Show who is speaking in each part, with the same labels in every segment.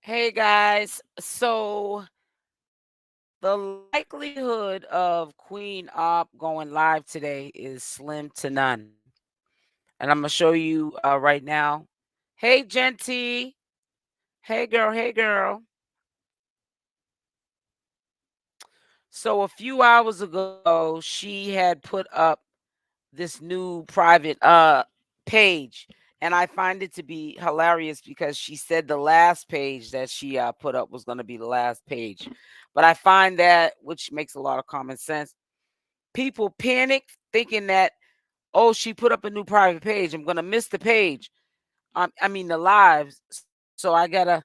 Speaker 1: Hey guys, so the likelihood of Queen Opp going live today is slim to none. And I'm gonna show you right now. Hey Genty. Hey girl, hey girl. So a few hours ago, she had put up this new private page. And I find it to be hilarious because she said the last page that she put up was going to be the last page. But I find that, which makes a lot of common sense, people panic thinking that, oh, she put up a new private page, I'm going to miss the page. I mean the lives. So I gotta,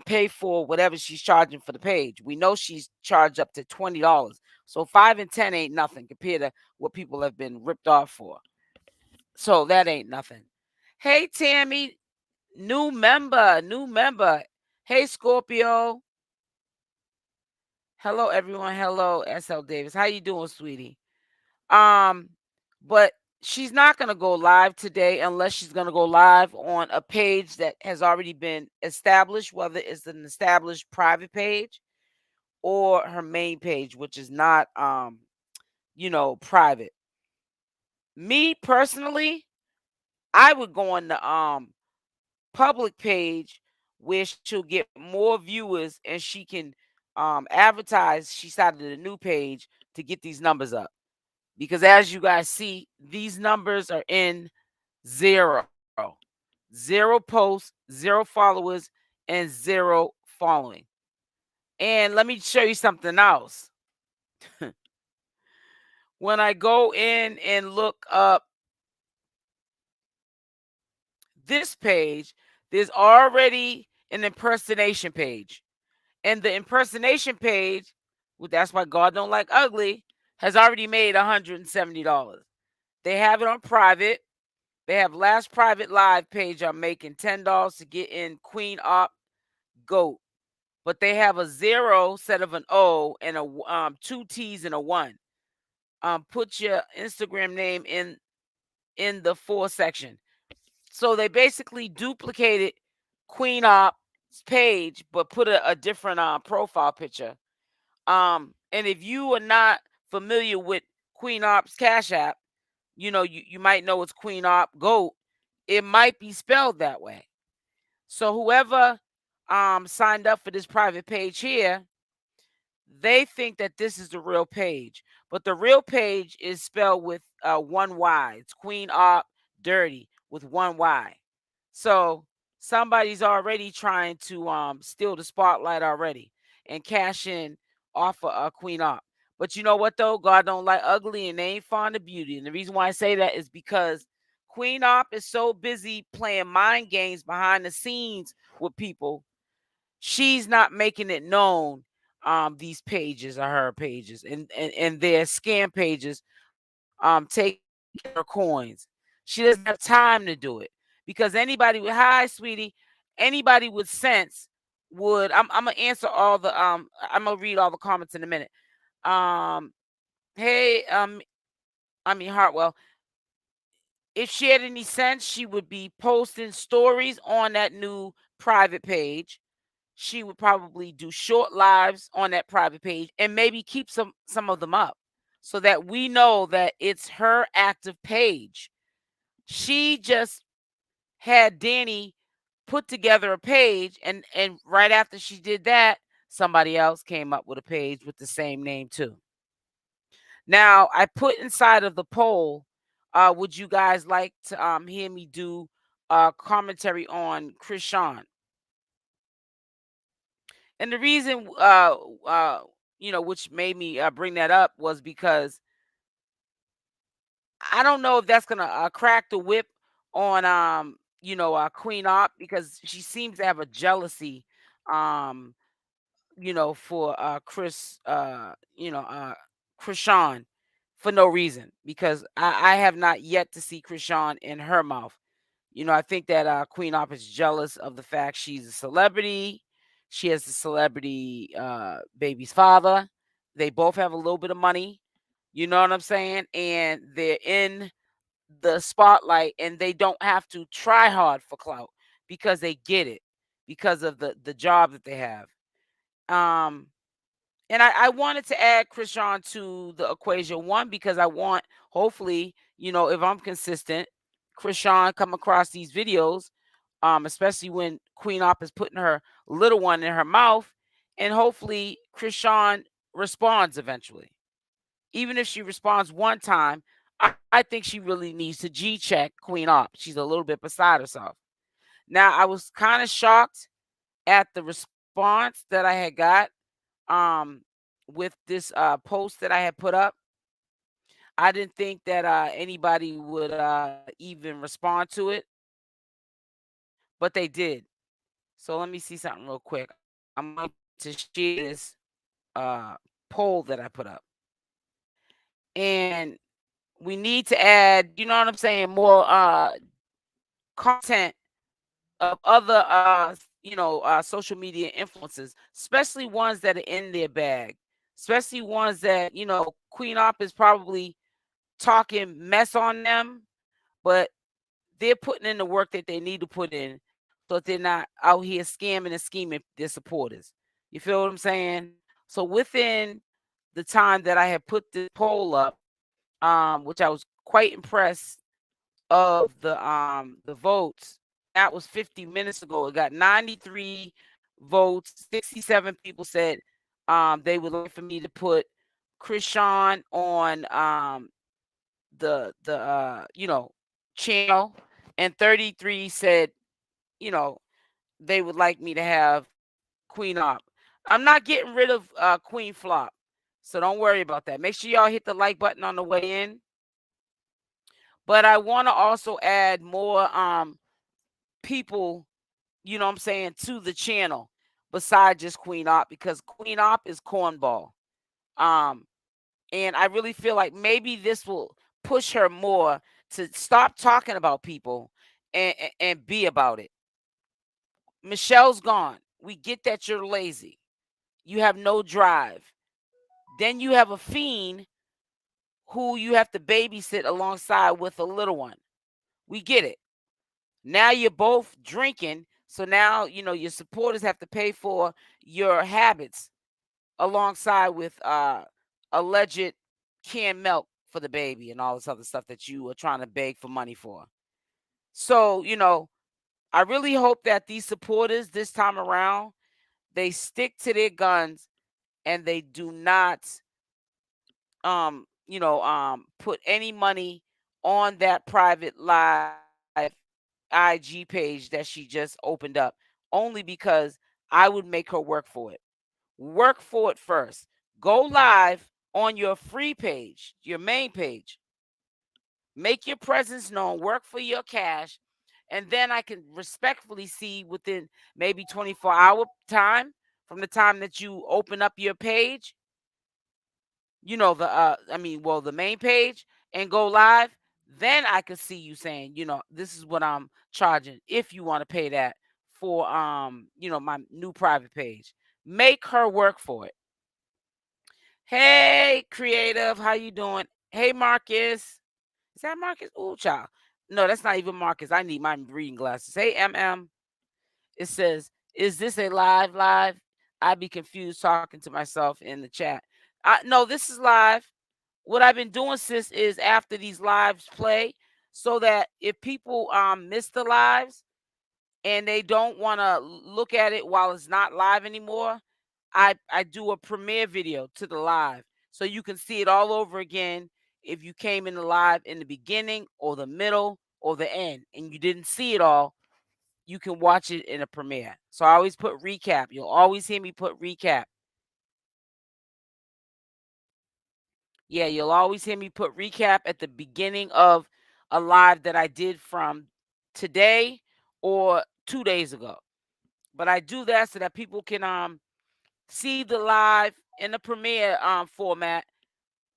Speaker 1: pay for whatever she's charging for the page. We know she's charged up to $20. So 5 and 10 ain't nothing compared to what people have been ripped off for. So that ain't nothing. Hey Tammy, new member, new member. Hey Scorpio. Hello everyone. Hello SL Davis. How you doing, sweetie? Um, but she's not going to go live today unless she's going to go live on a page that has already been established, whether it's an established private page or her main page, which is not private. Me personally, I would go on the public page where she'll get more viewers and she can advertise she started a new page to get these numbers up. Because as you guys see, these numbers are in zero. Zero posts, zero followers, and zero following. And let me show you something else. When I go in and look up this page, there's already an impersonation page. And the impersonation page, well, that's why God don't like ugly, has already made $170. They have it on private. They have last private live page. I'm making $10 to get in Queen Opp Goat, but they have a zero instead of an O and a two T's and a one. Put your Instagram name in the for section. So they basically duplicated Queen Opp's page, but put a different profile picture. And if you are not familiar with Queen Opp's Cash App, you might know it's Queen Opp Goat. It might be spelled that way. So whoever signed up for this private page here, they think that this is the real page. But the real page is spelled with one Y. It's Queen Opp Dirty with one Y. So somebody's already trying to steal the spotlight already and cash in off of Queen Opp. But you know what though? God don't like ugly and they ain't fond of beauty. And the reason why I say that is because Queen Opp is so busy playing mind games behind the scenes with people. She's not making it known these pages are her pages and their scam pages taking her coins. She doesn't have time to do it because anybody with hi sweetie, anybody with sense would I'm gonna answer all the I'm gonna read all the comments in a minute. Um hey I mean Hartwell, if she had any sense, she would be posting stories on that new private page. She would probably do short lives on that private page and maybe keep some of them up so that we know that it's her active page. She just had Danny put together a page and right after she did that, somebody else came up with a page with the same name too. Now, I put inside of the poll, would you guys like to hear me do commentary on Chris Sean? And the reason, which made me bring that up was because I don't know if that's gonna crack the whip on, Queen Op because she seems to have a jealousy, um, for Krishan for no reason because I have not yet to see Krishan in her mouth. I think that Queen Op is jealous of the fact she's a celebrity. She has the celebrity baby's father. They both have a little bit of money. You know what I'm saying? And they're in the spotlight and they don't have to try hard for clout because they get it. because of the job that they have. Um, and I wanted to add Krishan to the equation. One, because I want, hopefully, if I'm consistent, Krishan come across these videos, especially when Queen Opp is putting her little one in her mouth, and hopefully Krishan responds eventually. Even if she responds one time, I think she really needs to G check Queen Opp. She's a little bit beside herself. Now, I was kind of shocked at the response that I had got um with this post that I had put up. I didn't think that anybody would even respond to it, but they did. So let me see something real quick. I'm going to share this uh poll that I put up. And we need to add, you know what I'm saying, more content of other social media influencers, especially ones that are in their bag, especially ones that, Queen Op is probably talking mess on them, but they're putting in the work that they need to put in, so that they're not out here scamming and scheming their supporters. You feel what I'm saying? So within the time that I had put this poll up, which I was quite impressed of the votes. That was 50 minutes ago. It got 93 votes. 67 people said they would like for me to put Krishan on the channel, and 33 said, you know, they would like me to have Queen Op. I'm not getting rid of Queen Flop. So don't worry about that. Make sure y'all hit the like button on the way in. But I want to also add more people, you know what I'm saying, to the channel besides just Queen Op, because Queen Op is cornball. Um, and I really feel like maybe this will push her more to stop talking about people and be about it. Michelle's gone. We get that you're lazy. You have no drive. Then you have a fiend who you have to babysit alongside with a little one. We get it. Now you're both drinking. So now, your supporters have to pay for your habits alongside with alleged canned milk for the baby and all this other stuff that you are trying to beg for money for. So, I really hope that these supporters this time around, they stick to their guns and they do not put any money on that private live IG page that she just opened up, only because I would make her work for it. Work for it first. Go live on your free page, your main page. Make your presence known, work for your cash, and then I can respectfully see within maybe 24-hour time from the time that you open up your page, the main page, and go live. Then I could see you saying, this is what I'm charging if you want to pay that for my new private page. Make her work for it. Hey, creative, how you doing? Hey, Marcus. Is that Marcus? Ooh, child. No, that's not even Marcus. I need my reading glasses. Hey, MM. It says, is this a live? I'd be confused talking to myself in the chat. No, this is live. What I've been doing, sis, is after these lives play, so that if people miss the lives and they don't want to look at it while it's not live anymore, I do a premiere video to the live, so you can see it all over again if you came in the live in the beginning or the middle or the end and you didn't see it all. You can watch it in a premiere. So I always put recap. You'll always hear me put recap. Yeah, you'll always hear me put recap at the beginning of a live that I did from today or 2 days ago. But I do that so that people can see the live in the premiere format,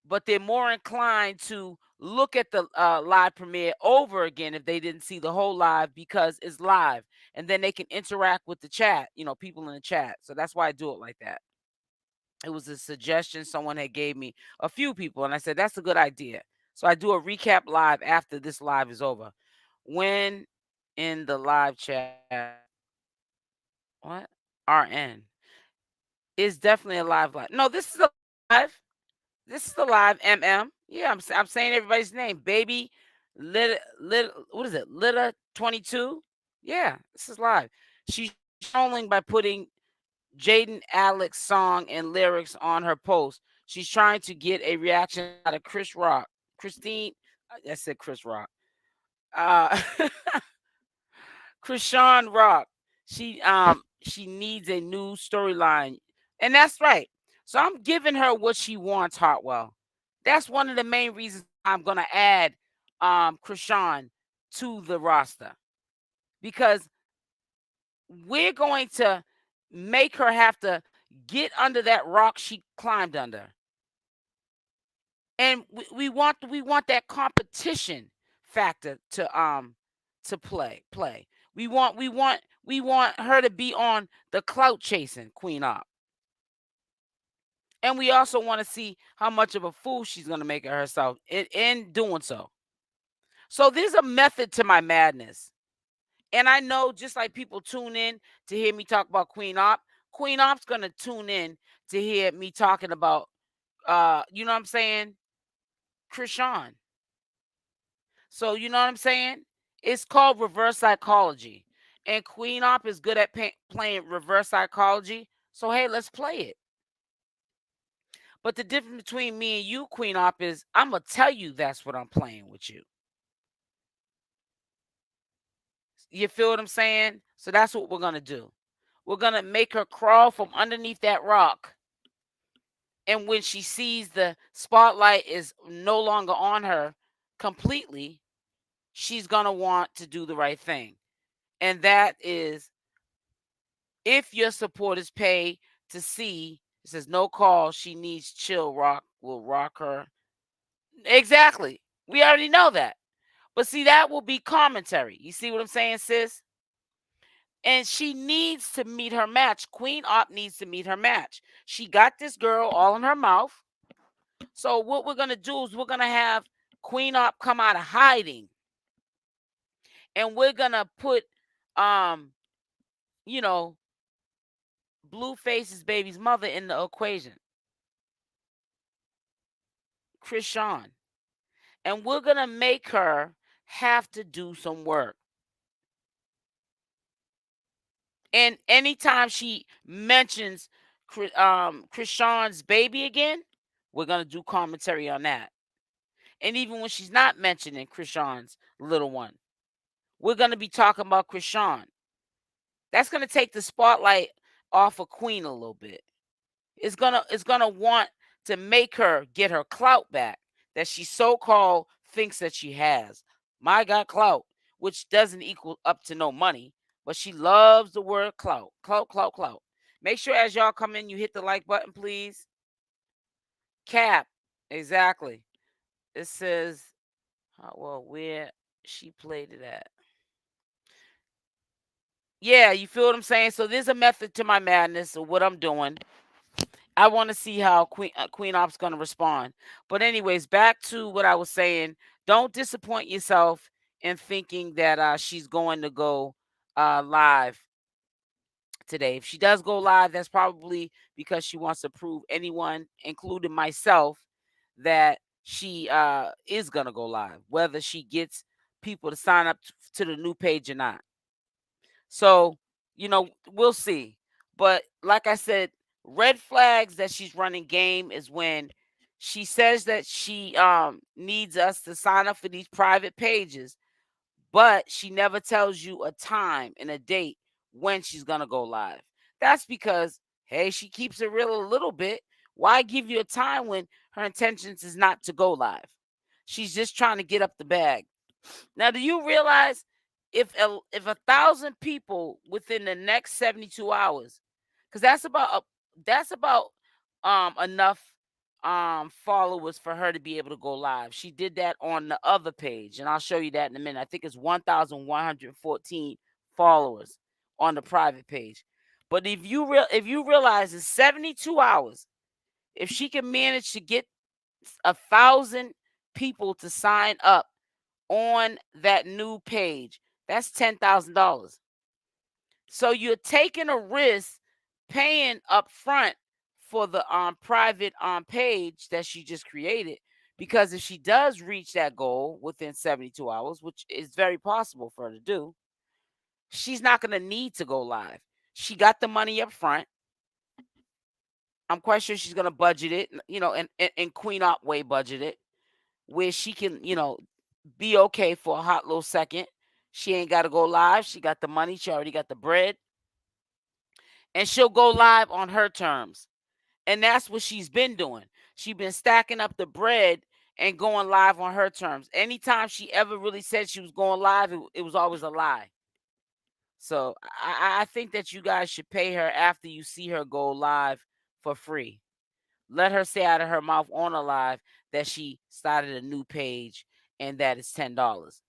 Speaker 1: but they're more inclined to look at the live premiere over again if they didn't see the whole live, because it's live, and then they can interact with the chat, people in the chat. So that's why I do it like that. It was a suggestion someone had gave me, a few people, and I said that's a good idea. So I do a recap live after this live is over. When in the live chat, What? RN is definitely a live. No, this is a live. This is the live MM. Yeah, I'm saying everybody's name. Baby lit what is it? Lita 22? Yeah, this is live. She's trolling by putting Jaden Alex song and lyrics on her post. She's trying to get a reaction out of Chris Rock. Christine, I said Chris Rock. Uh Krishan Rock. She needs a new storyline. And that's right. So I'm giving her what she wants, Hartwell. That's one of the main reasons I'm gonna add Krishan to the roster. Because we're going to make her have to get under that rock she climbed under. And we want that competition factor to play. We want her to be on the clout chasing Queen Opp. And we also want to see how much of a fool she's going to make of herself in doing so. So there's a method to my madness. And I know just like people tune in to hear me talk about Queen Opp, Queen Opp's going to tune in to hear me talking about you know what I'm saying? Krishan. So you know what I'm saying? It's called reverse psychology. And Queen Opp is good at playing reverse psychology. So hey, let's play it. But the difference between me and you, Queen Opp, is I'm gonna tell you that's what I'm playing with you. You feel what I'm saying? So that's what we're gonna do. We're gonna make her crawl from underneath that rock. And when she sees the spotlight is no longer on her completely, she's gonna want to do the right thing. And that is if your supporters pay to see, it says no call, she needs chill rock, will rock her. Exactly. We already know that. But see, that will be commentary. You see what I'm saying, sis? And she needs to meet her match. Queen Opp needs to meet her match. She got this girl all in her mouth. So what we're gonna do is we're gonna have Queen Opp come out of hiding. And we're gonna put you know, Blueface's baby's mother in the equation. Krishan. And we're going to make her have to do some work. And anytime she mentions Krishan's baby again, we're going to do commentary on that. And even when she's not mentioning Krishan's little one, we're going to be talking about Krishan. That's going to take the spotlight off of Queen a little bit. It's gonna want to make her get her clout back that she so-called thinks that she has. My God, clout, which doesn't equal up to no money, but she loves the word clout. Clout, clout, clout. Make sure as y'all come in, you hit the like button, please. Cap, exactly. It says, well, where she played it at. Yeah, you feel what I'm saying? So there's a method to my madness of what I'm doing. I want to see how Queen Opp's going to respond. But anyways, back to what I was saying. Don't disappoint yourself in thinking that she's going to go live today. If she does go live, that's probably because she wants to prove anyone, including myself, that she is going to go live, whether she gets people to sign up to the new page or not. So, we'll see. But like I said, red flags that she's running game is when she says that she needs us to sign up for these private pages, but she never tells you a time and a date when she's going to go live. That's because, hey, she keeps it real a little bit. Why give you a time when her intentions is not to go live? She's just trying to get up the bag. Now, do you realize if 1,000 people within the next 72 hours, because that's about enough followers for her to be able to go live. She did that on the other page, and I'll show you that in a minute. I think it's 1,114 followers on the private page. But if you realize in 72 hours, if she can manage to get 1,000 people to sign up on that new page, that's $10,000. So you're taking a risk paying up front for the private page that she just created, because if she does reach that goal within 72 hours, which is very possible for her to do, she's not going to need to go live. She got the money up front. I'm quite sure she's going to budget it, in Queen Opp way budget it, where she can, be okay for a hot little second. She ain't got to go live. She got the money. She already got the bread. And she'll go live on her terms. And that's what she's been doing. She's been stacking up the bread and going live on her terms. Anytime she ever really said she was going live, it was always a lie. So I think that you guys should pay her after you see her go live for free. Let her say out of her mouth on a live that she started a new page and that it's $10.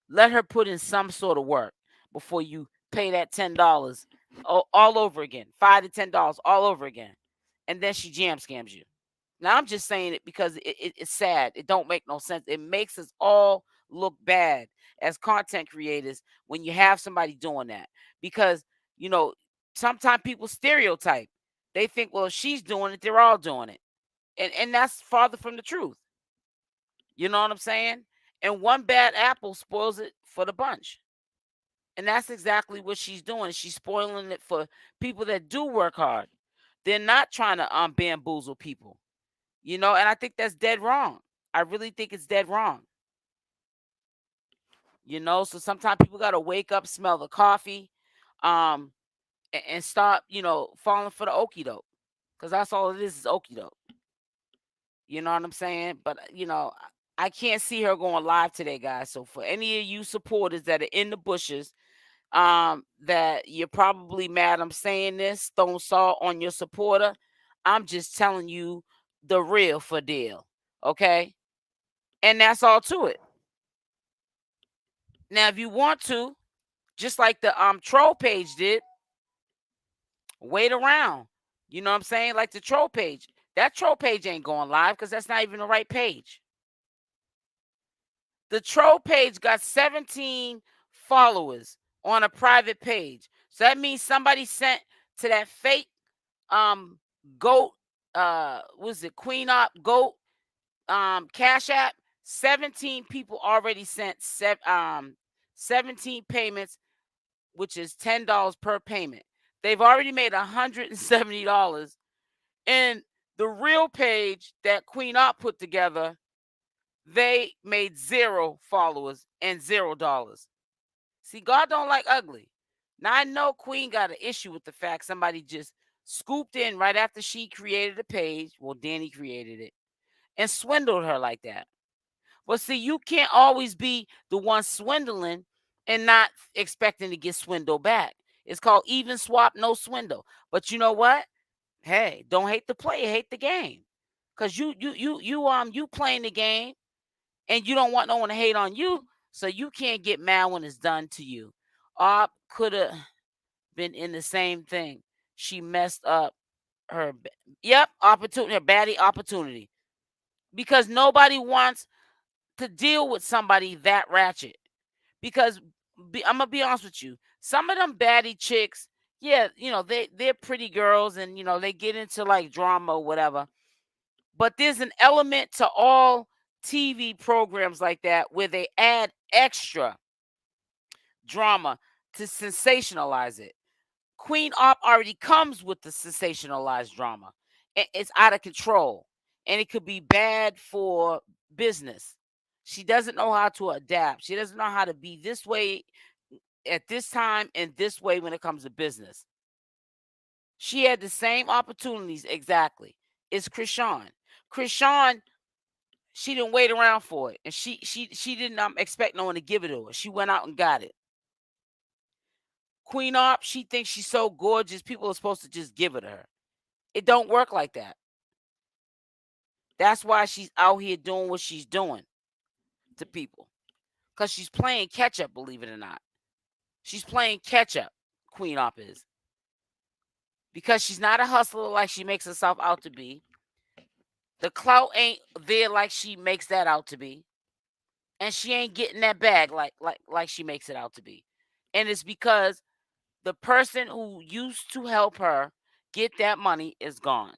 Speaker 1: Let her put in some sort of work before you pay that $10 all over again. $5 to $10 all over again. And then she jam scams you. Now I'm just saying it because it's sad. It don't make no sense. It makes us all look bad as content creators when you have somebody doing that. Because, sometimes people stereotype. They think, well, if she's doing it, they're all doing it. And that's farther from the truth. You know what I'm saying? And one bad apple spoils it for the bunch. And that's exactly what she's doing. She's spoiling it for people that do work hard. They're not trying to bamboozle people. And I think that's dead wrong. I really think it's dead wrong. So sometimes people got to wake up, smell the coffee, and stop, falling for the okie doke. Because that's all it is okie doke. You know what I'm saying? But, I can't see her going live today, guys. So for any of you supporters that are in the bushes, that you're probably mad I'm saying this, throwing salt on your supporter, I'm just telling you the real for deal. Okay? And that's all to it. Now, if you want to, just like the troll page did, wait around. You know what I'm saying? Like the troll page. That troll page ain't going live because that's not even the right page. The troll page got 17 followers on a private page. So that means somebody sent to that fake goat, was it Queen Opp goat Cash App. 17 people already sent 17 payments, which is $10 per payment. They've already made $170. And the real page that Queen Opp put together, they made 0 followers and $0. See, God don't like ugly. Now I know Queen got an issue with the fact somebody just scooped in right after she created a page. Well, Danny created it and swindled her like that. But see, you can't always be the one swindling and not expecting to get swindled back. It's called even swap, no swindle. But you know what? Hey, don't hate the player, hate the game. Cause you playing the game and you don't want no one to hate on you, so you can't get mad when it's done to you. Opp could have been in the same thing. She messed up her opportunity, her baddie opportunity. Because nobody wants to deal with somebody that ratchet. Because I'm gonna be honest with you, some of them baddie chicks, yeah, they're pretty girls, and they get into like drama or whatever. But there's an element to all TV programs like that where they add extra drama to sensationalize it. Queen Opp already comes with the sensationalized drama. It's out of control, and it could be bad for business. She doesn't know how to adapt. She doesn't know how to be this way at this time and this way when it comes to business. She had the same opportunities exactly. It's Krishan. Krishan, she didn't wait around for it, and she didn't expect no one to give it to her. She went out and got it. Queen Opp, she thinks she's so gorgeous, people are supposed to just give it to her. It don't work like that. That's why she's out here doing what she's doing to people. Because she's playing catch up, believe it or not. She's playing catch up, Queen Opp is. Because she's not a hustler like she makes herself out to be. The clout ain't there like she makes that out to be. And she ain't getting that bag like she makes it out to be. And it's because the person who used to help her get that money is gone.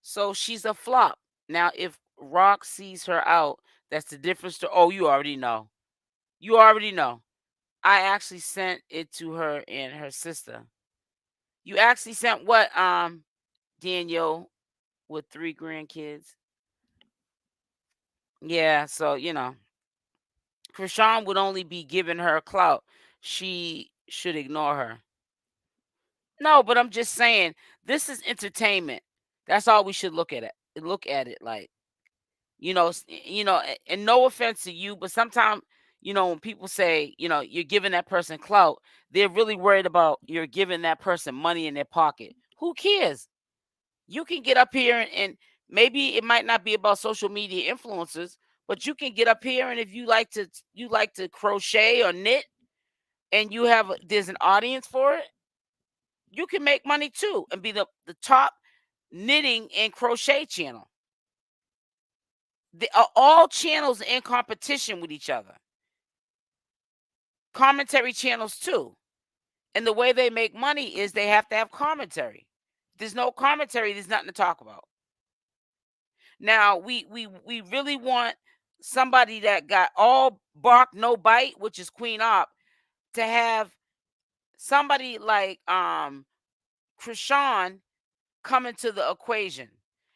Speaker 1: So she's a flop. Now, if Rock sees her out, that's the difference to, oh, you already know. You already know. I actually sent it to her and her sister. You actually sent what, Daniel, with 3 grandkids? Yeah, so, Krishan would only be giving her clout. She should ignore her. No, but I'm just saying, this is entertainment. That's all we should look at it. Look at it like, and no offense to you, but sometimes, when people say, you're giving that person clout, they're really worried about you're giving that person money in their pocket. Who cares? You can get up here and maybe it might not be about social media influencers, but you can get up here, and if you like to crochet or knit, and there's an audience for it, you can make money too and be the top knitting and crochet channel. They are all channels in competition with each other. Commentary channels too. And the way they make money is they have to have commentary. If there's no commentary, there's nothing to talk about. Now, we really want somebody that got all bark, no bite, which is Queen Opp, to have somebody like Krishan come into the equation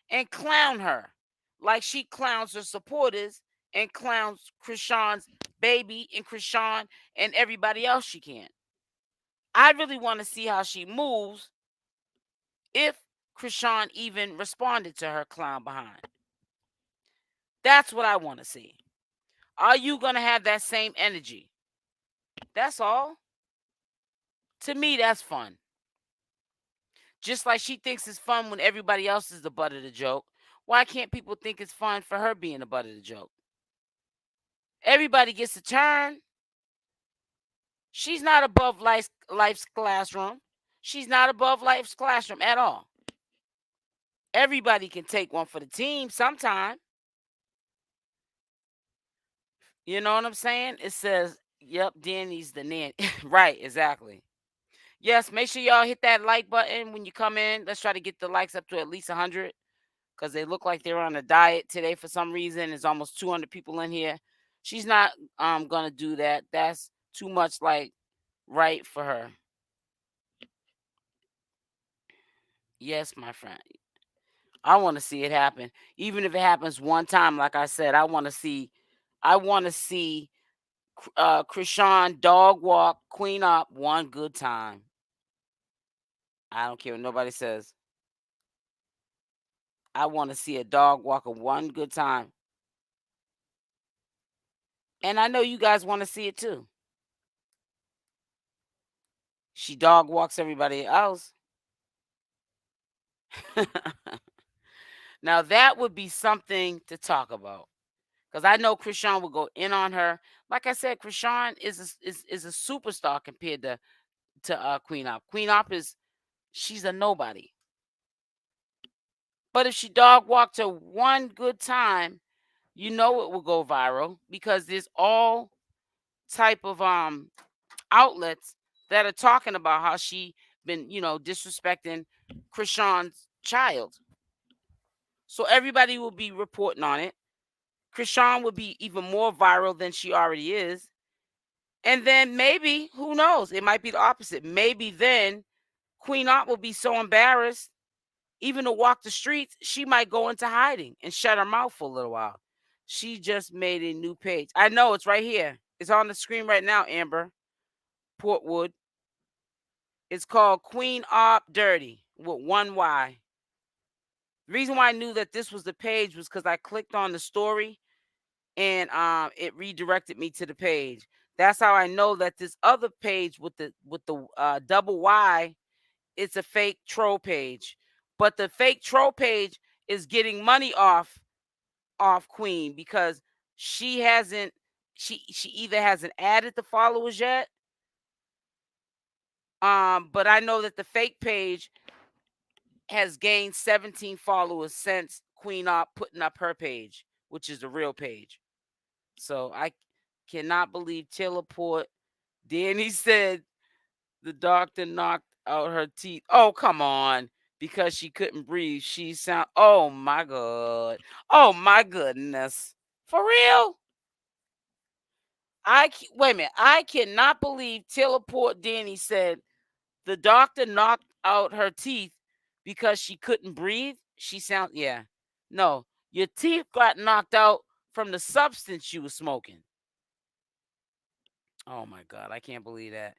Speaker 1: and clown her like she clowns her supporters and clowns Krishan's baby and Krishan and everybody else she can. I really want to see how she moves if Krishan even responded to her clown behind. That's what I want to see. Are you going to have that same energy? That's all. To me, that's fun. Just like she thinks it's fun when everybody else is the butt of the joke. Why can't people think it's fun for her being the butt of the joke? Everybody gets a turn. She's not above life's classroom. She's not above life's classroom at all. Everybody can take one for the team sometime. You know what I'm saying? It says, yep, Danny's the nanny. Right, exactly. Yes, make sure y'all hit that like button when you come in. Let's try to get the likes up to at least 100 because they look like they're on a diet today for some reason. There's almost 200 people in here. She's not gonna do that. That's too much like right for her. Yes, my friend. I want to see it happen. Even if it happens one time, like I said, I want to see Krishan dog walk Queen Opp one good time. I don't care what nobody says. I want to see a dog walk one good time. And I know you guys want to see it too. She dog walks everybody else. Now that would be something to talk about. Because I know Krishan will go in on her. Like I said, Krishan is a superstar compared to Queen Opp. Queen Opp she's a nobody. But if she dog walked her one good time, you know it will go viral because there's all type of outlets that are talking about how she been, disrespecting Krishan's child. So everybody will be reporting on it. Krishan will be even more viral than she already is. And then maybe, who knows? It might be the opposite. Maybe then Queen Opp will be so embarrassed, even to walk the streets, she might go into hiding and shut her mouth for a little while. She just made a new page. I know it's right here. It's on the screen right now, Amber Portwood. It's called Queen Opp Dirty with one Y. The reason why I knew that this was the page was because I clicked on the story and it redirected me to the page. That's how I know that this other page with the double Y, it's a fake troll page. But the fake troll page is getting money off Queen because she either hasn't added the followers yet. But I know that the fake page has gained 17 followers since Queen Opp putting up her page, which is the real page. So I cannot believe Taylor Port. Danny said The doctor knocked out her teeth. Oh, come on. Because she couldn't breathe. She sound oh my god. Oh my goodness. For real? Wait a minute. I cannot believe Teleport Danny said the doctor knocked out her teeth because she couldn't breathe. She sound yeah. No, your teeth got knocked out from the substance you was smoking. Oh my god, I can't believe that.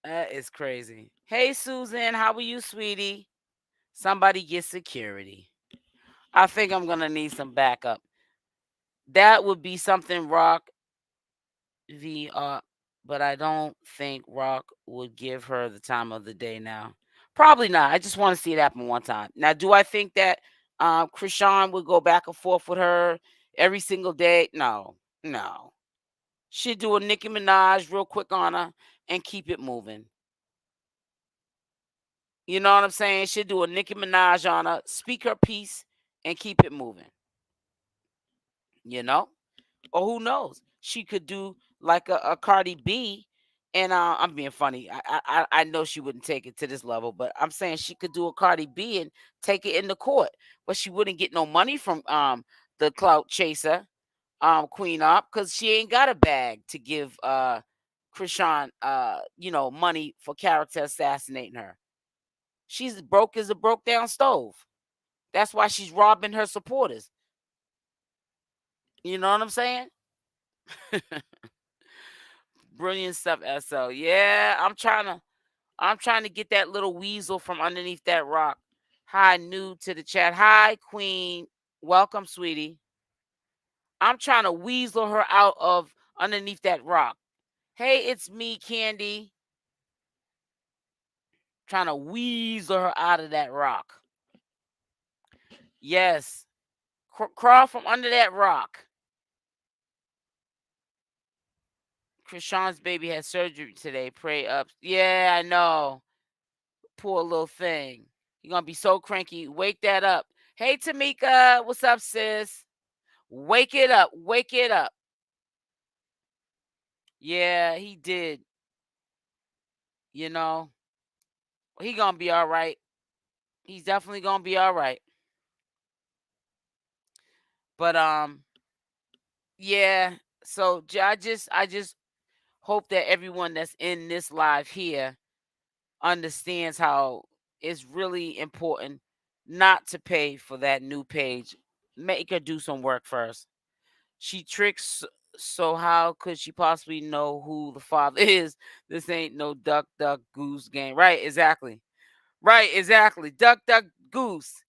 Speaker 1: That is crazy. Hey Susan, how are you, sweetie? Somebody get security. I think I'm gonna need some backup. That would be something Rock V but I don't think Rock would give her the time of the day now. Probably not. I just want to see it happen one time. Now, do I think that Krishan would go back and forth with her every single day? No, no. She'd do a Nicki Minaj real quick on her and keep it moving. You know what I'm saying? She'd do a Nicki Minaj on her, speak her piece, and keep it moving. You know? Or who knows? She could do like a Cardi B, and I'm being funny. I know she wouldn't take it to this level, but I'm saying she could do a Cardi B and take it in the court, but she wouldn't get no money from the clout chaser, Queen Opp, because she ain't got a bag to give Krishan money for character assassinating her. She's broke as a broke down stove. That's why she's robbing her supporters. You know what I'm saying? Brilliant stuff, SL. Yeah, I'm trying to get that little weasel from underneath that rock. Hi, new to the chat. Hi, Queen. Welcome, sweetie. I'm trying to weasel her out of underneath that rock. Hey, it's me, Candy. Trying to weasel her out of that rock. Yes. Crawl from under that rock. Krishan's baby had surgery today. Pray up. Yeah, I know. Poor little thing. You're gonna be so cranky. Wake that up. Hey Tamika, what's up, sis? Wake it up. Wake it up. Yeah, he did. You know, he gonna be all right. He's definitely gonna be all right. But yeah. So I just hope that everyone that's in this live here understands how it's really important not to pay for that new page. Make her do some work first. She tricks, so how could she possibly know who the father is? This ain't no duck, duck, goose game. Right, exactly. Right, exactly. Duck, duck, goose.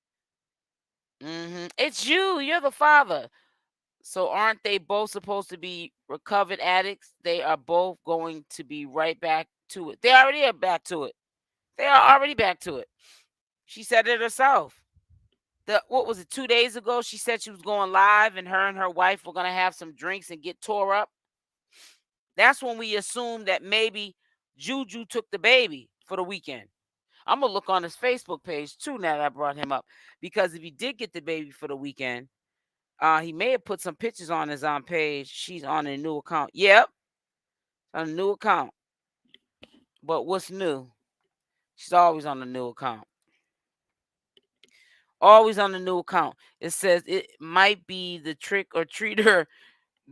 Speaker 1: It's you. You're the father. So aren't they both supposed to be recovered addicts? They are both going to be right back to it. They already are back to it. They are already back to it. She said it herself. What was it, 2 days ago? She said she was going live and her wife were gonna have some drinks and get tore up. That's when we assumed that maybe Juju took the baby for the weekend. I'm gonna look on his Facebook page too now that I brought him up, because if he did get the baby for the weekend, he may have put some pictures on his page. She's on a new account. Yep, on a new account. But what's new? She's always on a new account. Always on the new account. It says it might be the trick or treater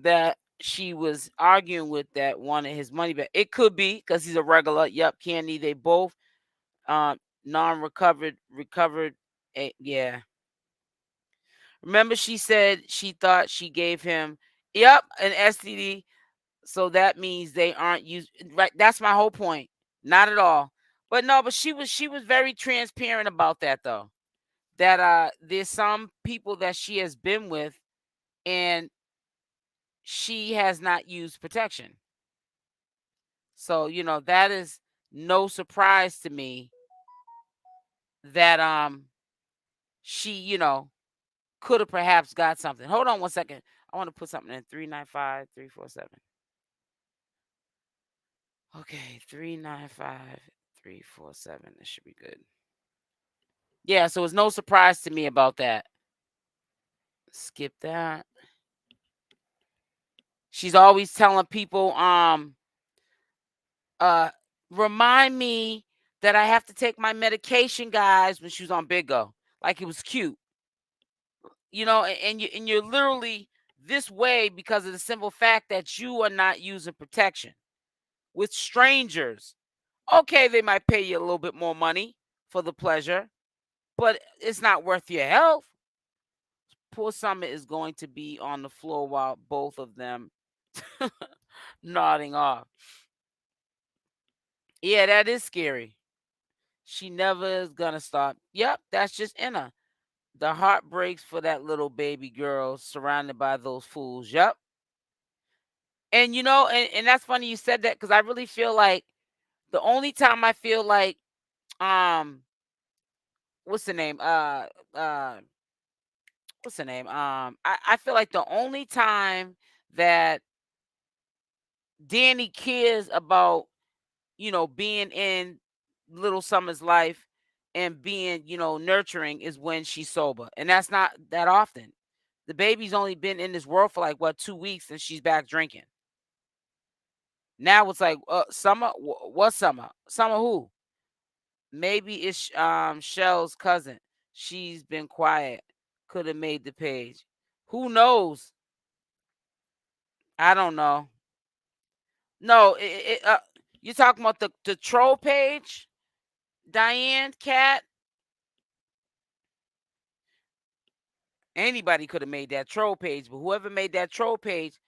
Speaker 1: that she was arguing with that wanted his money back. It could be because he's a regular. Yep, Candy. They both non-recovered. Yeah. Remember, she said she thought she gave him an STD. So that means they aren't used right. That's my whole point. Not at all. But no, but she was very transparent about that though. That there's some people that she has been with and she has not used protection. So, that is no surprise to me that she, could have perhaps got something. Hold on one second. I want to put something in 395-347. Okay, 395-347. This should be good. Yeah, so it's no surprise to me about that. Skip that. She's always telling people Remind me that I have to take my medication, guys, when she was on Big O. Like it was cute. And you're literally this way because of the simple fact that you are not using protection with strangers. Okay, they might pay you a little bit more money for the pleasure, but it's not worth your health. Poor Summer is going to be on the floor while both of them nodding off. Yeah, that is scary. She never is gonna stop. Yep, that's just in her. The heart breaks for that little baby girl surrounded by those fools. Yep. And that's funny you said that because I really feel like the only time I feel like um what's the name? Uh what's the name? I feel like the only time that Danny cares about, being in little Summer's life and being, nurturing is when she's sober. And that's not that often. The baby's only been in this world for like what 2 weeks and she's back drinking. Now it's like Summer, what Summer? Summer who? Maybe it's Shell's cousin. She's been quiet. Could have made the page. Who knows? I don't know. No, you talking about the troll page? Diane Cat? Anybody could have made that troll page, but whoever made that troll page,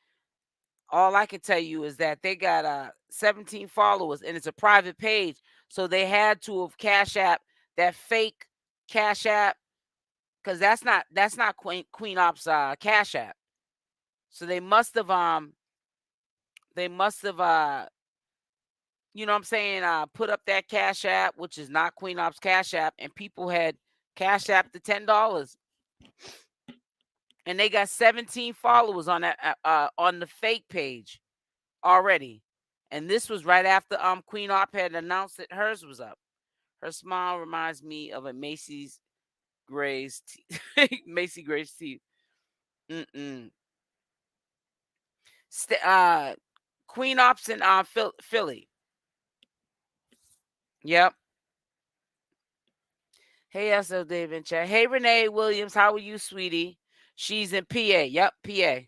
Speaker 1: all I can tell you is that they got 17 followers and it's a private page. So they had to have Cash App that fake Cash App because that's not Queen Ops Cash App. So they must have what I'm saying, put up that Cash App, which is not Queen Ops Cash App, and people had Cash App to $10. And they got 17 followers on that on the fake page already. And this was right after Queen Opp had announced that hers was up. Her smile reminds me of a Macy's Gray's Macy Gray's teeth. Mm-mm. Queen Ops in Philly. Yep. Hey, SL Dave in chat. Hey, Renee Williams, how are you, sweetie? She's in PA. Yep, PA.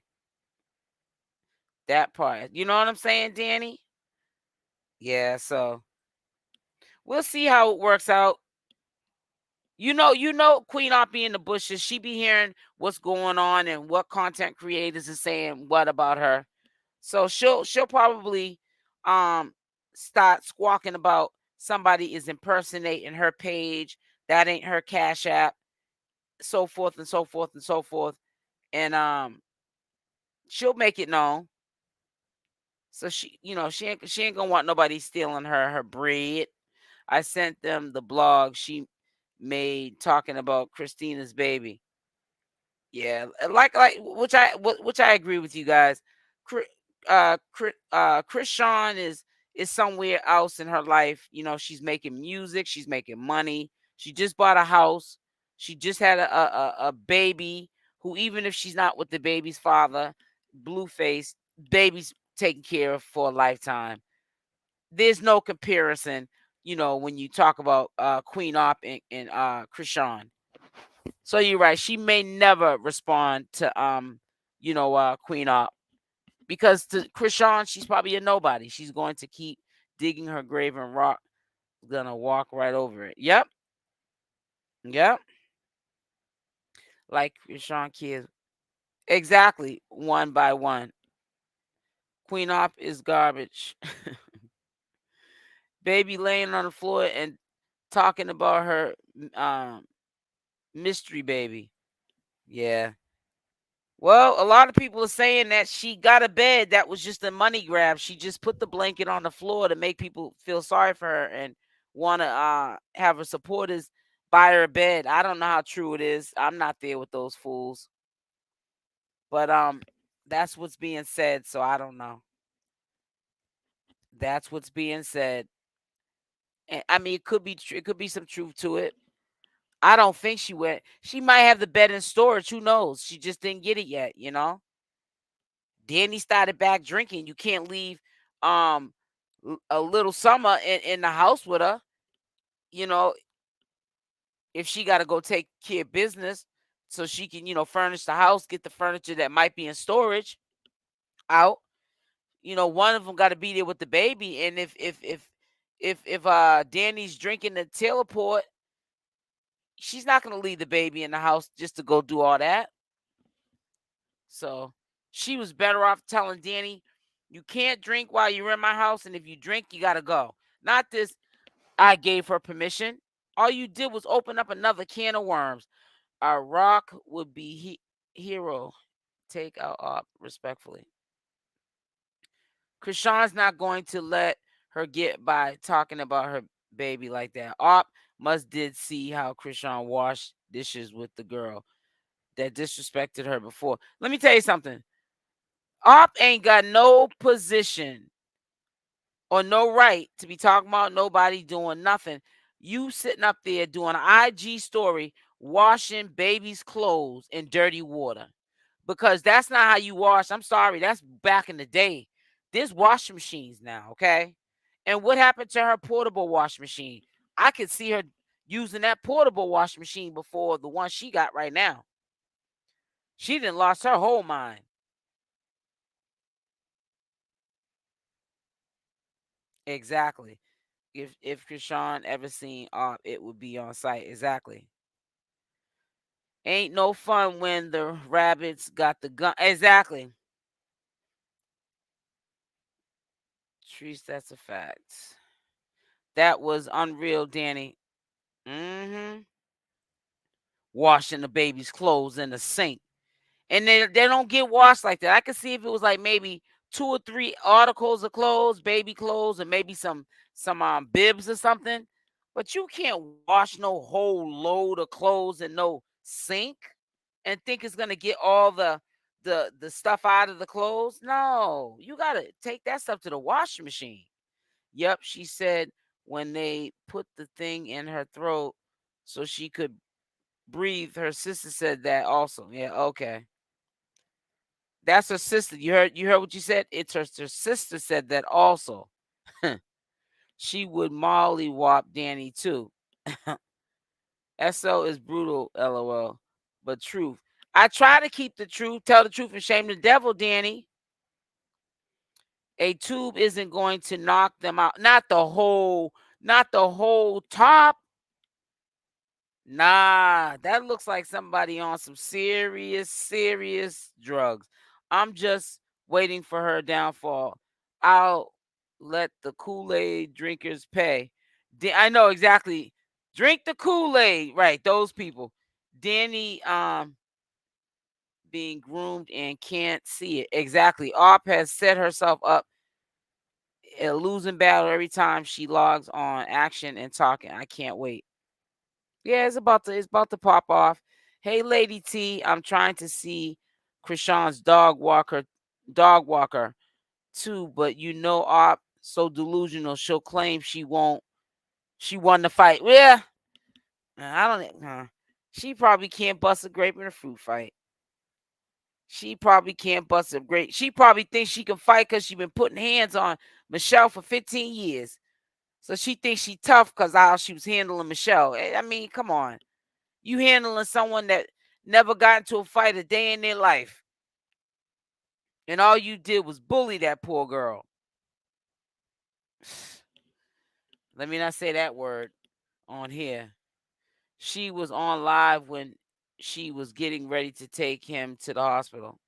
Speaker 1: That part. You know what I'm saying, Danny? Yeah, so we'll see how it works out. Queen Opp be in the bushes. She be hearing what's going on and what content creators are saying what about her. So she'll probably start squawking about somebody is impersonating her page. That ain't her Cash App, so forth and so forth and so forth. And she'll make it known. So she ain't gonna want nobody stealing her bread. I sent them the blog she made talking about Christina's baby. Yeah, which I agree with you guys. Chris Sean is somewhere else in her life. She's making music, she's making money. She just bought a house. She just had a baby who, even if she's not with the baby's father, Blueface, baby's taken care of for a lifetime. There's no comparison, when you talk about Queen Opp and Krishan. So you're right. She may never respond to Queen Opp because to Krishan, she's probably a nobody. She's going to keep digging her grave and gonna walk right over it. Yep. Yep. Like Krishan kids. Exactly. One by one. Queen Opp is garbage. Baby laying on the floor and talking about her mystery baby. Yeah. Well, a lot of people are saying that she got a bed that was just a money grab. She just put the blanket on the floor to make people feel sorry for her and want to have her supporters buy her a bed. I don't know how true it is. I'm not there with those fools. But that's what's being said, so I don't know. That's what's being said. And I mean, it could be some truth to it. I don't think she went. She might have the bed in storage. Who knows? She just didn't get it yet. Danny started back drinking. You can't leave a little summer in the house with her, you know, if she got to go take care of business so she can, furnish the house, get the furniture that might be in storage out. One of them got to be there with the baby. And if Danny's drinking the teleport, she's not going to leave the baby in the house just to go do all that. So she was better off telling Danny, you can't drink while you're in my house, and if you drink, you got to go. Not this, I gave her permission. All you did was open up another can of worms. A rock would be hero. Take out Opp respectfully. Krishan's not going to let her get by talking about her baby like that. Opp must did see how Krishan washed dishes with the girl that disrespected her before. Let me tell you something. Opp ain't got no position or no right to be talking about nobody doing nothing. You sitting up there doing an IG story washing baby's clothes in dirty water. Because that's not how you wash. I'm sorry, that's back in the day. There's washing machines now, okay? And what happened to her portable washing machine? I could see her using that portable washing machine before the one she got right now. She didn't lost her whole mind. Exactly. If Krishan ever seen Opp, it would be on site. Exactly. Ain't no fun when the rabbits got the gun. Exactly. Trees, that's a fact. That was unreal, Danny. Mm-hmm. Washing the baby's clothes in the sink. And they don't get washed like that. I could see if it was like maybe 2 or 3 articles of clothes, baby clothes, and maybe some bibs or something. But you can't wash no whole load of clothes in no sink and think it's gonna get all the stuff out of the clothes. No, you gotta take that stuff to the washing machine. Yep, she said when they put the thing in her throat so she could breathe. Her sister said that also. Yeah, okay. That's her sister. You heard what you said? It's her sister said that also. She would Molly whop Danny too. SO is brutal, LOL. But truth. I try to keep the truth, tell the truth, and shame the devil, Danny. A tube isn't going to knock them out. Not the whole top. Nah, that looks like somebody on some serious, serious drugs. I'm just waiting for her downfall. I'll let the Kool-Aid drinkers pay. I know exactly. Drink the Kool-Aid. Right, those people. Danny being groomed and can't see it. Exactly. Opp has set herself up a losing battle every time she logs on action and talking. I can't wait. Yeah, it's about to pop off. Hey, Lady T, I'm trying to see Krishan's dog walker too, but Op so delusional she'll claim she won the fight. Yeah, I don't. She probably can't bust a grape in a fruit fight. She probably can't bust a grape. She probably thinks she can fight because she been putting hands on Michelle for 15 years. So she thinks she tough because how she was handling Michelle. I mean, come on. You handling someone that never got into a fight a day in their life. And all you did was bully that poor girl. Let me not say that word on here. She was on live when she was getting ready to take him to the hospital.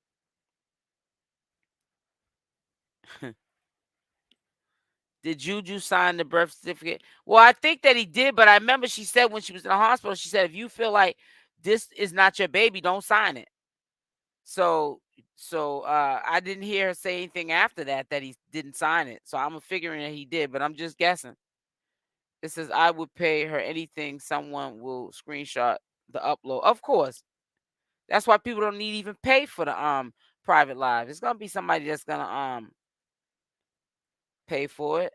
Speaker 1: Did Juju sign the birth certificate? Well, I think that he did, but I remember she said when she was in the hospital, she said, if you feel like this is not your baby, don't sign it. So I didn't hear her say anything after that he didn't sign it. So I'm figuring that he did, but I'm just guessing. It says I would pay her anything someone will screenshot the upload. Of course. That's why people don't need to even pay for the private live. It's gonna be somebody that's gonna pay for it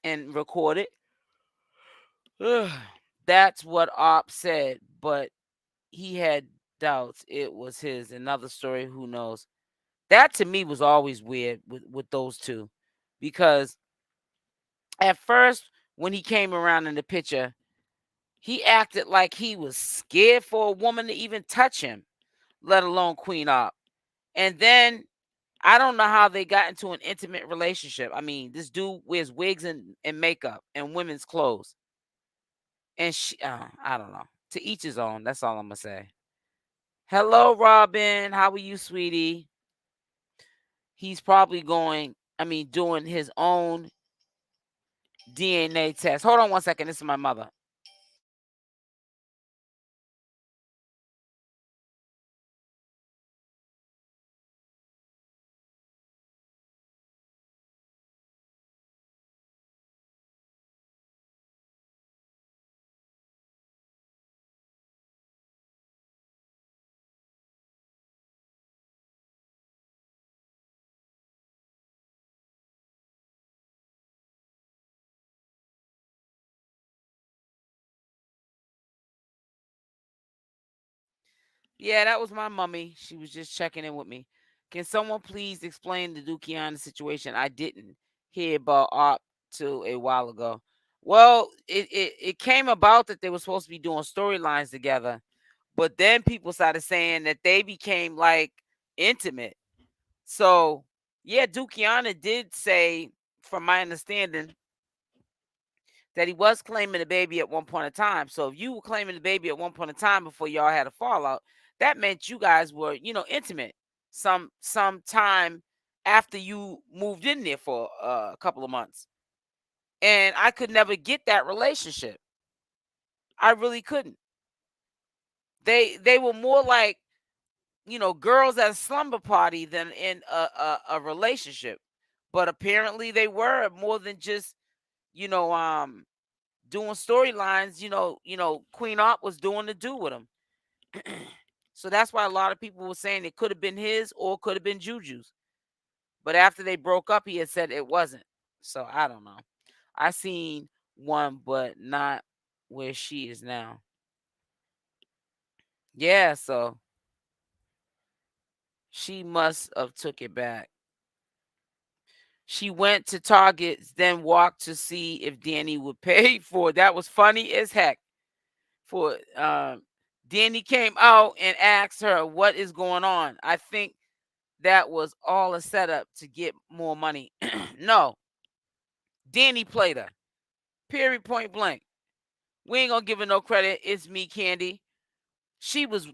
Speaker 1: and record it. Ugh. That's what Op said, but he had doubts it was his. Another story, who knows? That to me was always weird with those two, because At first, when he came around in the picture, he acted like he was scared for a woman to even touch him, let alone Queen Opp. And then I don't know how they got into an intimate relationship. I mean, this dude wears wigs and makeup and women's clothes. And I don't know. To each his own. That's all I'm going to say. Hello, Robin. How are you, sweetie? He's probably doing his own DNA test. Hold on one second. This is my mother. Yeah, that was my mummy. She was just checking in with me. Can someone please explain the Dukiana situation? I didn't hear about Op till a while ago. Well, it came about that they were supposed to be doing storylines together, but then people started saying that they became like intimate. So yeah, Dukiana did say, from my understanding, that he was claiming the baby at one point in time. So if you were claiming the baby at one point in time before y'all had a fallout, that meant you guys were, intimate some time after you moved in there for a couple of months. And I could never get that relationship. I really couldn't. They were more like, girls at a slumber party than in a relationship. But apparently they were more than just, you know, um doing storylines. Queen Opp was doing the do with him. So that's why a lot of people were saying it could have been his or could have been Juju's. But after they broke up, he had said it wasn't. So I don't know. I seen one, but not where she is now. Yeah, so she must have took it back. She went to Target, then walked to see if Danny would pay for it. That was funny as heck. For Danny came out and asked her what is going on. I think that was all a setup to get more money. No, Danny played her. Period, point blank. We ain't gonna give her no credit. It's me, Candy. She was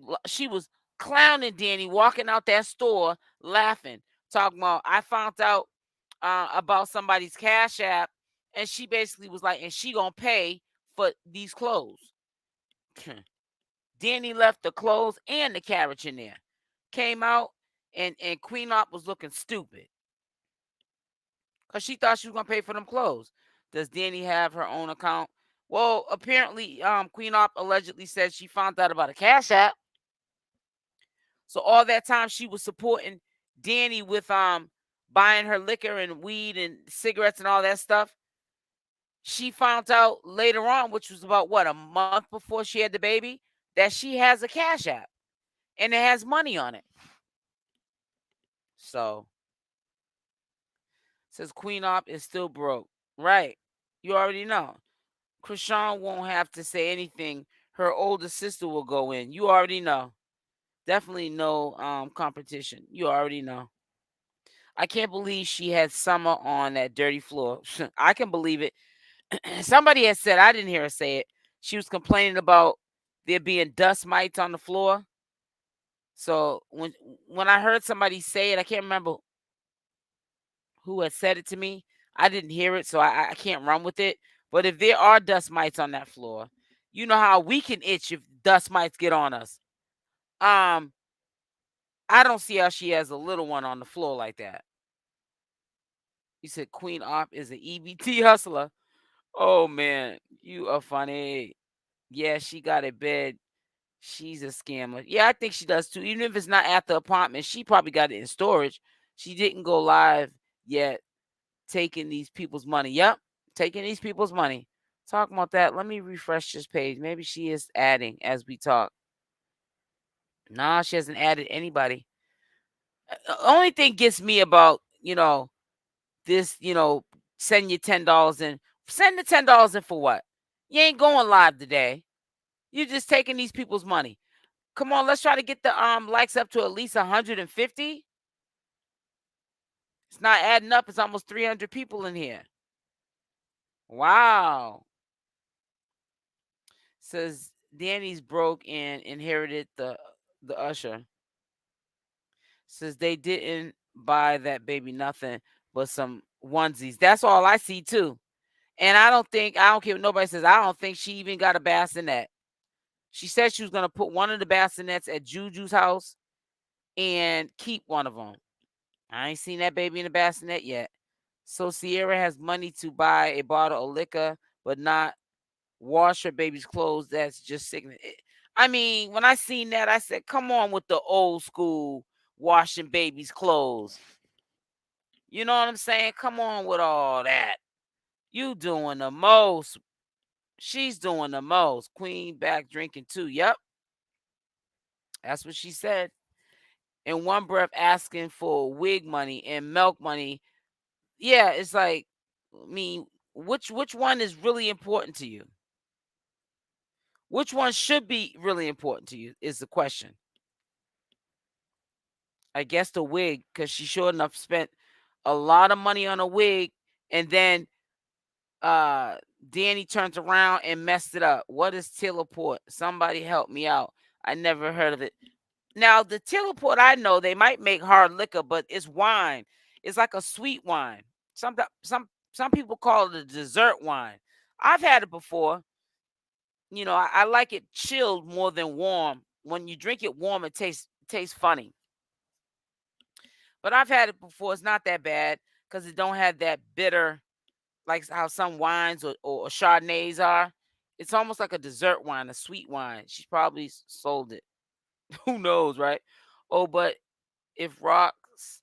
Speaker 1: clowning Danny, walking out that store laughing, talking about I found out about somebody's Cash App, and she basically was like, and she gonna pay for these clothes. Danny left the clothes and the carriage in there. Came out, and Queen Opp was looking stupid because she thought she was gonna pay for them clothes. Does Danny have her own account? Well, apparently, Queen Opp allegedly said she found out about a Cash App. So all that time she was supporting Danny with buying her liquor and weed and cigarettes and all that stuff. She found out later on, which was about what, a month before she had the baby, that she has a Cash App and it has money on it. So says Queen Opp is still broke. Right. You already know. Krishan won't have to say anything. Her older sister will go in. You already know. Definitely no competition. You already know. I can't believe she had Summer on that dirty floor. I can believe it. Somebody had said, I didn't hear her say it. She was complaining about there being dust mites on the floor. So when I heard somebody say it, I can't remember who had said it to me. I didn't hear it, so I can't run with it. But if there are dust mites on that floor, you know how we can itch if dust mites get on us. Um, I don't see how she has a little one on the floor like that. You said Queen Opp is an EBT hustler. Oh man, you are funny. Yeah, she got a bed. She's a scammer. Yeah, I think she does too. Even if it's not at the apartment, she probably got it in storage. She didn't go live yet, taking these people's money. Yep, taking these people's money. Talking about that. Let me refresh this page. Maybe she is adding as we talk. Nah, she hasn't added anybody. Only thing gets me about, this, send you $10 and Send the $10 in for what? You ain't going live today. You're just taking these people's money. Come on, let's try to get the likes up to at least 150. It's not adding up. It's almost 300 people in here. Wow. Says Danny's broke and inherited the usher. Says they didn't buy that baby nothing but some onesies. That's all I see too. And I don't care what nobody says. I don't think she even got a bassinet. She said she was going to put one of the bassinets at Juju's house and keep one of them. I ain't seen that baby in a bassinet yet. So Sierra has money to buy a bottle of liquor, but not wash her baby's clothes. That's just sickening. I mean, when I seen that, I said, come on with the old school washing baby's clothes. You know what I'm saying? Come on with all that. You doing the most. She's doing the most. Queen back drinking too. Yep. That's what she said. In one breath asking for wig money and milk money. Yeah, it's like, I mean, which one is really important to you? Which one should be really important to you is the question. I guess the wig, because she sure enough spent a lot of money on a wig, and then Danny turns around and messed it up. What is teleport? Somebody help me out. I never heard of it. Now, the teleport, I know they might make hard liquor, but it's wine. It's like a sweet wine. Some people call it a dessert wine. I've had it before. You know, I like it chilled more than warm. When you drink it warm, it tastes funny. But I've had it before. It's not that bad because it don't have that bitter, like how some wines or Chardonnays are. It's almost like a dessert wine, a sweet wine. She probably sold it. Who knows, right? Oh, but if rocks,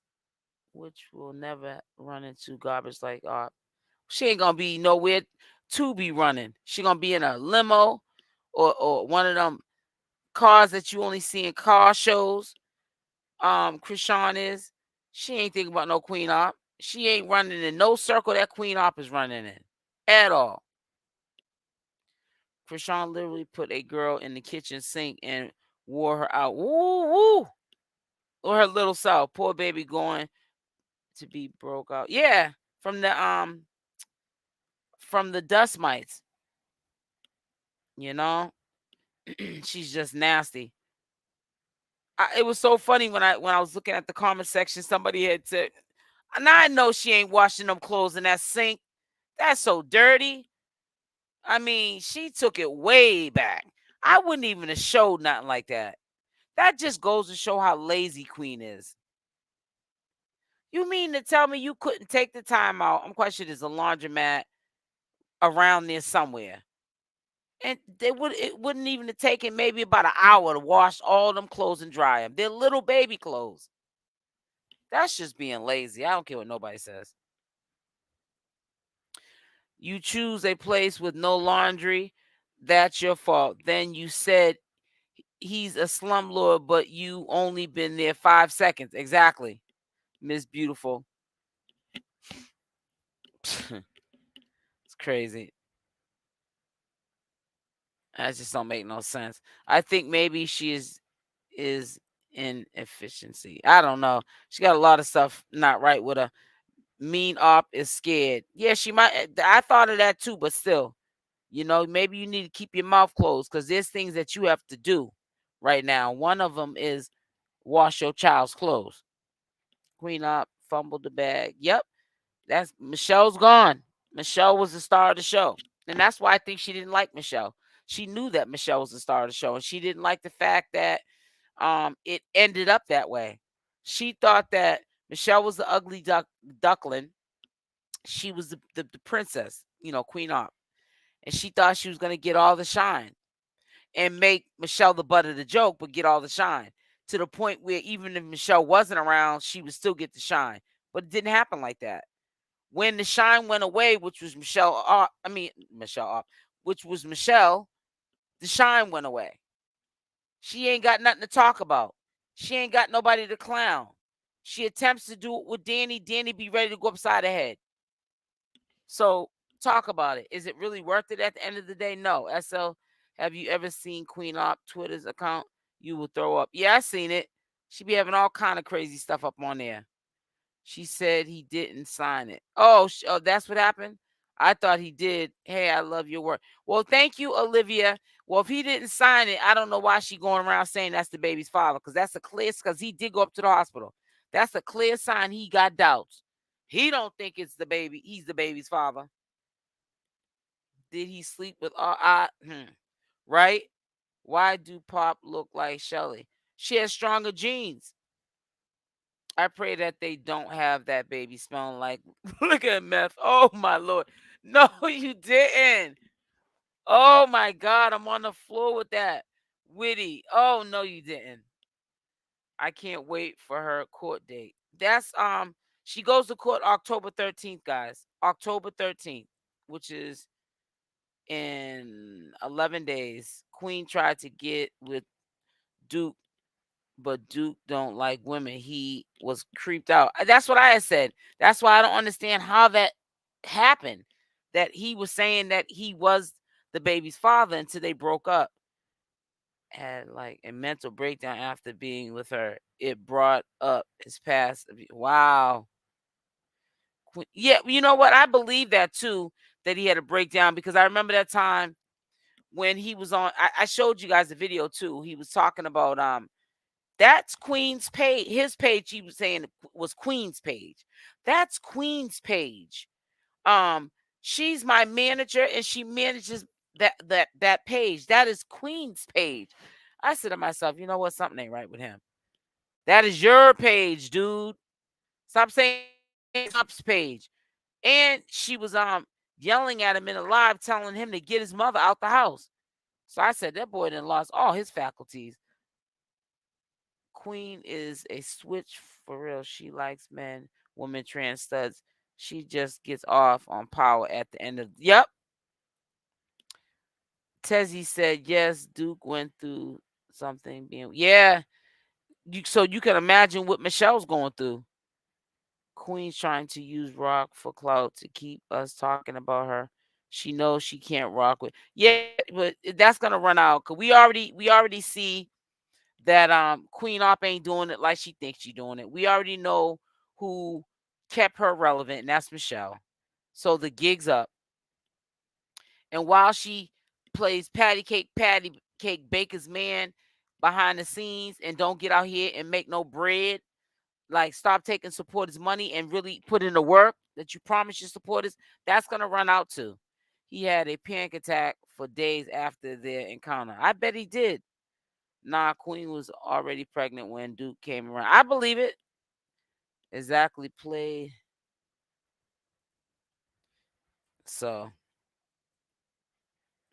Speaker 1: which will never run into garbage like she ain't gonna be nowhere to be running. She gonna be in a limo or one of them cars that you only see in car shows. Krishan is. She ain't thinking about no Queen Opp. She ain't running in no circle that Queen Opp is running in at all. Krishan literally put a girl in the kitchen sink and wore her out. Woo woo. Or her little self. Poor baby going to be broke out. Yeah, from the dust mites. You know, she's just nasty. It was so funny when I was looking at the comment section. Somebody had said, "Now I know she ain't washing them clothes in that sink. That's so dirty." I mean, she took it way back. I wouldn't even have showed nothing like that. That just goes to show how lazy Queen is. You mean to tell me you couldn't take the time out? I'm quite sure there's a laundromat around there somewhere. And it wouldn't even have taken maybe about an hour to wash all them clothes and dry them. They're little baby clothes. That's just being lazy. I don't care what nobody says. You choose a place with no laundry, that's your fault. Then you said he's a slumlord, but you only been there 5 seconds. Exactly, Miss Beautiful. It's crazy. That just don't make no sense. I think maybe she is inefficiency. I don't know. She got a lot of stuff not right with her. Mean Opp is scared. Yeah, she might. I thought of that too, but still, maybe you need to keep your mouth closed because there's things that you have to do right now. One of them is wash your child's clothes. Queen Opp fumbled the bag. Yep, that's Michelle's gone. Michelle was the star of the show, and that's why I think she didn't like Michelle. She knew that Michelle was the star of the show, and she didn't like the fact that it ended up that way. She thought that Michelle was the ugly duckling. She was the princess, Queen Opp. And she thought she was going to get all the shine and make Michelle the butt of the joke, but get all the shine to the point where even if Michelle wasn't around, she would still get the shine. But it didn't happen like that. When the shine went away, which was which was Michelle, the shine went away. She ain't got nothing to talk about. She ain't got nobody to clown. She attempts to do it with Danny. Danny be ready to go upside the head. So talk about it. Is it really worth it at the end of the day? No. SL, have you ever seen Queen Opp Twitter's account? You will throw up. Yeah, I seen it. She be having all kind of crazy stuff up on there. She said he didn't sign it. Oh, that's what happened? I thought he did. Hey, I love your work. Well, thank you, Olivia. Well, if he didn't sign it, I don't know why she going around saying that's the baby's father, because that's a clear, because he did go up to the hospital. That's a clear sign he got doubts. He don't think it's the baby. He's the baby's father. Did he sleep with right? Why do Pop look like Shelly? She has stronger genes. I pray that they don't have that baby smelling like look at meth. Oh my lord. No, you didn't. Oh my god, I'm on the floor with that. Witty. Oh no, you didn't. I can't wait for her court date. That's she goes to court October 13th, guys. October 13th, which is in 11 days. Queen tried to get with Duke, but Duke don't like women. He was creeped out. That's what I had said. That's why I don't understand how that happened. That he was saying that he was the baby's father until they broke up. Had like a mental breakdown after being with her. It brought up his past. Wow. Yeah, you know what? I believe that too, that he had a breakdown, because I remember that time when he was on. I showed you guys the video too. He was talking about that's Queen's page. His page, he was saying, was Queen's page. That's Queen's page. She's my manager and she manages that page. That is Queen's page. I said to myself, you know what? Something ain't right with him. That is your page, dude. Stop saying Trump's page. And she was yelling at him in a live, telling him to get his mother out the house. So I said that boy done lost all his faculties. Queen is a switch for real. She likes men, women, trans studs. She just gets off on power at the end of. Yep. Tezzy said yes. Duke went through something. Yeah. So you can imagine what Michelle's going through. Queen's trying to use rock for clout to keep us talking about her. She knows she can't rock with. Yeah, but that's gonna run out, because we already see that Queen Opp ain't doing it like she thinks she's doing it. We already know who kept her relevant, and that's Michelle. So the gig's up. And while she plays patty cake baker's man behind the scenes and don't get out here and make no bread, like stop taking supporters' money and really put in the work that you promised your supporters, that's gonna run out too. He had a panic attack for days after their encounter. I bet he did. Nah, Queen was already pregnant when Duke came around. I believe it. Exactly played. So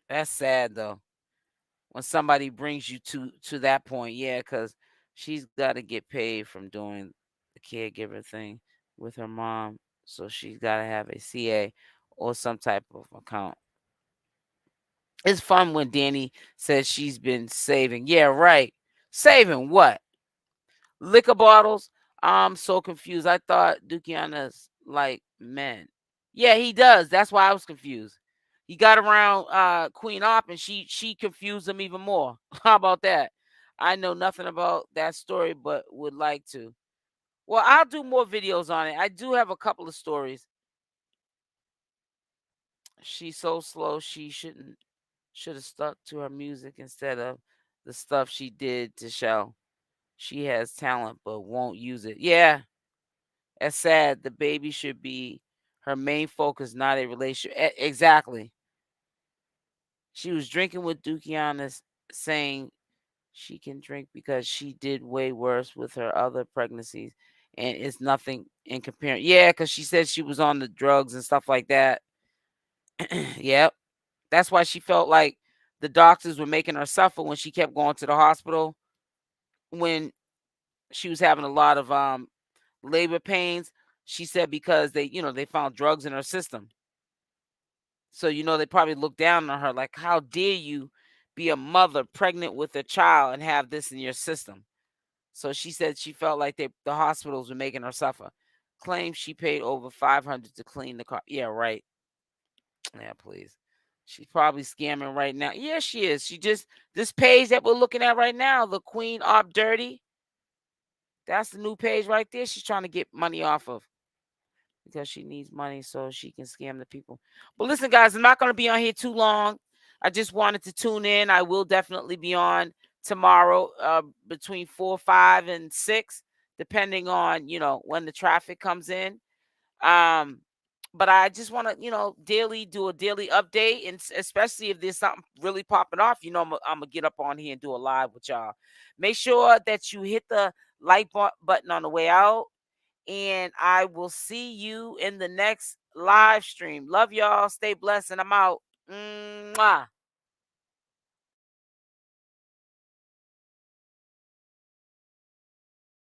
Speaker 1: that's sad though. When somebody brings you to that point, yeah, because she's got to get paid from doing the caregiver thing with her mom. So she's got to have a CA or some type of account. It's fun when Danny says she's been saving. Yeah, right. Saving what? Liquor bottles. I'm so confused. I thought Dukiana's like men. Yeah, he does. That's why I was confused. He got around Queen Opp and she confused him even more. How about that? I know nothing about that story, but would like to. Well, I'll do more videos on it. I do have a couple of stories. She's so slow. She should have stuck to her music instead of the stuff she did to show. She has talent but won't use it. Yeah, that's sad. The baby should be her main focus, not a relationship. Exactly. She was drinking with Dukiana, saying she can drink because she did way worse with her other pregnancies, and it's nothing in comparing. Yeah, because she said she was on the drugs and stuff like that. Yep. That's why she felt like the doctors were making her suffer when she kept going to the hospital when she was having a lot of labor pains. She said because they found drugs in her system. So, they probably looked down on her like, how dare you be a mother pregnant with a child and have this in your system? So she said she felt like the hospitals were making her suffer. Claims she paid over $500 to clean the car. Yeah, right. Yeah, please. She's probably scamming right now. Yeah, she is. She just this page that we're looking at right now, the Queen Opp Dirty. That's the new page right there. She's trying to get money off of because she needs money so she can scam the people. But listen, guys, I'm not going to be on here too long. I just wanted to tune in. I will definitely be on tomorrow between 4, 5, and 6, depending on, when the traffic comes in. Um, but I just want to, daily do a daily update, and especially if there's something really popping off, I'm gonna get up on here and do a live with y'all. Make sure that you hit the like button on the way out, and I will see you in the next live stream. Love y'all. Stay blessed, and I'm out. Mwah.